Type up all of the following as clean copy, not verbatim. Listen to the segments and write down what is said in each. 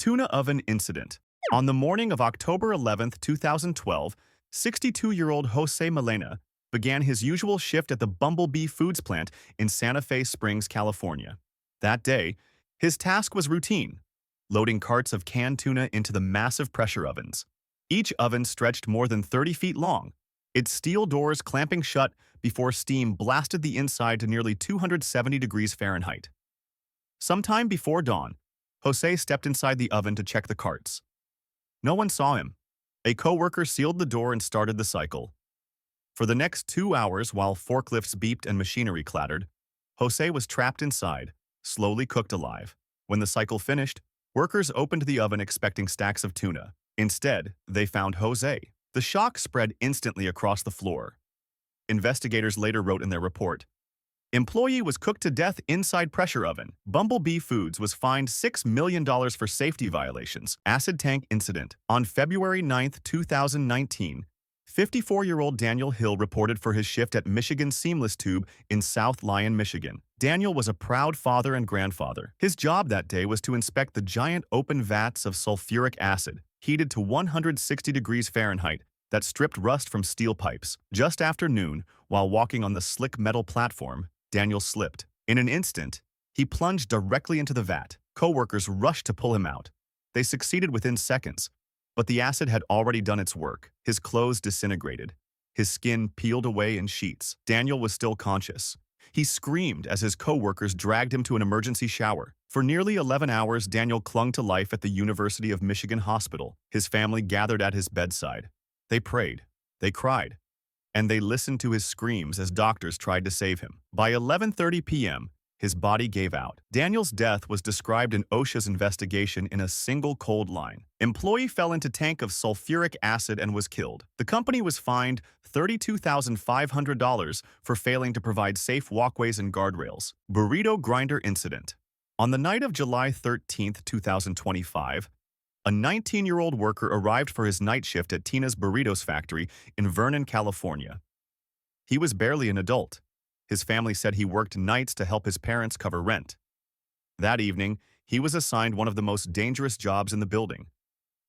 Tuna Oven Incident. On the morning of October 11, 2012, 62-year-old José Melena began his usual shift at the Bumblebee Foods plant in Santa Fe Springs, California. That day, his task was routine, loading carts of canned tuna into the massive pressure ovens. Each oven stretched more than 30 feet long, its steel doors clamping shut before steam blasted the inside to nearly 270 degrees Fahrenheit. Sometime before dawn, Jose stepped inside the oven to check the carts. No one saw him. A coworker sealed the door and started the cycle. For the next 2 hours, while forklifts beeped and machinery clattered, Jose was trapped inside, slowly cooked alive. When the cycle finished, workers opened the oven expecting stacks of tuna. Instead, they found Jose. The shock spread instantly across the floor. Investigators later wrote in their report, "Employee was cooked to death inside pressure oven. Bumblebee Foods was fined $6 million for safety violations. Acid tank incident." On February 9, 2019, 54-year-old Daniel Hill reported for his shift at Michigan Seamless Tube in South Lyon, Michigan. Daniel was a proud father and grandfather. His job that day was to inspect the giant open vats of sulfuric acid, heated to 160 degrees Fahrenheit, that stripped rust from steel pipes. Just after noon, while walking on the slick metal platform, Daniel slipped. In an instant, he plunged directly into the vat. Coworkers rushed to pull him out. They succeeded within seconds, but the acid had already done its work. His clothes disintegrated. His skin peeled away in sheets. Daniel was still conscious. He screamed as his coworkers dragged him to an emergency shower. For nearly 11 hours, Daniel clung to life at the University of Michigan Hospital. His family gathered at his bedside. They prayed, they cried, and they listened to his screams as doctors tried to save him. By 11:30 p.m., his body gave out. Daniel's death was described in OSHA's investigation in a single cold line. Employee fell into tank of sulfuric acid and was killed. The company was fined $32,500 for failing to provide safe walkways and guardrails. Burrito Grinder Incident. On the night of July 13, 2025, a 19-year-old worker arrived for his night shift at Tina's Burritos factory in Vernon, California. He was barely an adult. His family said he worked nights to help his parents cover rent. That evening, he was assigned one of the most dangerous jobs in the building,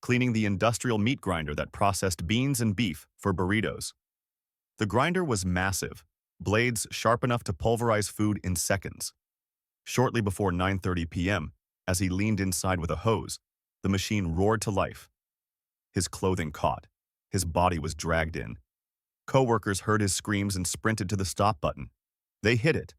cleaning the industrial meat grinder that processed beans and beef for burritos. The grinder was massive, blades sharp enough to pulverize food in seconds. Shortly before 9:30 p.m., as he leaned inside with a hose, the machine roared to life. His clothing caught. His body was dragged in. Coworkers heard his screams and sprinted to the stop button. They hit it,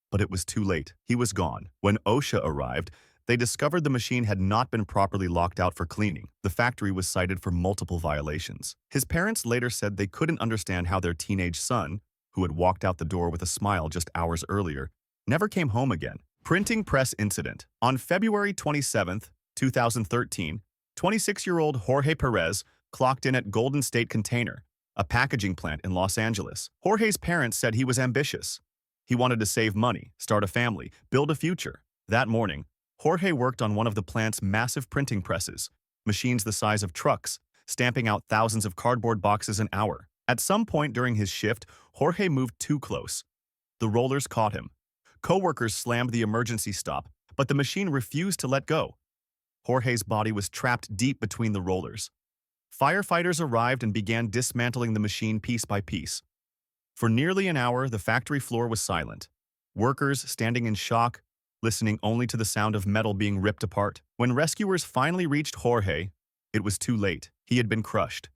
but it was too late. He was gone. When OSHA arrived, they discovered the machine had not been properly locked out for cleaning. The factory was cited for multiple violations. His parents later said they couldn't understand how their teenage son, who had walked out the door with a smile just hours earlier, never came home again. Printing press incident. On February 27, 2013, 26-year-old Jorge Perez clocked in at Golden State Container, a packaging plant in Los Angeles. Jorge's parents said he was ambitious. He wanted to save money, start a family, build a future. That morning, Jorge worked on one of the plant's massive printing presses, machines the size of trucks, stamping out thousands of cardboard boxes an hour. At some point during his shift, Jorge moved too close. The rollers caught him. Coworkers slammed the emergency stop, but the machine refused to let go. Jorge's body was trapped deep between the rollers. Firefighters arrived and began dismantling the machine piece by piece. For nearly an hour, the factory floor was silent. Workers standing in shock, listening only to the sound of metal being ripped apart. When rescuers finally reached Jorge, it was too late. He had been crushed.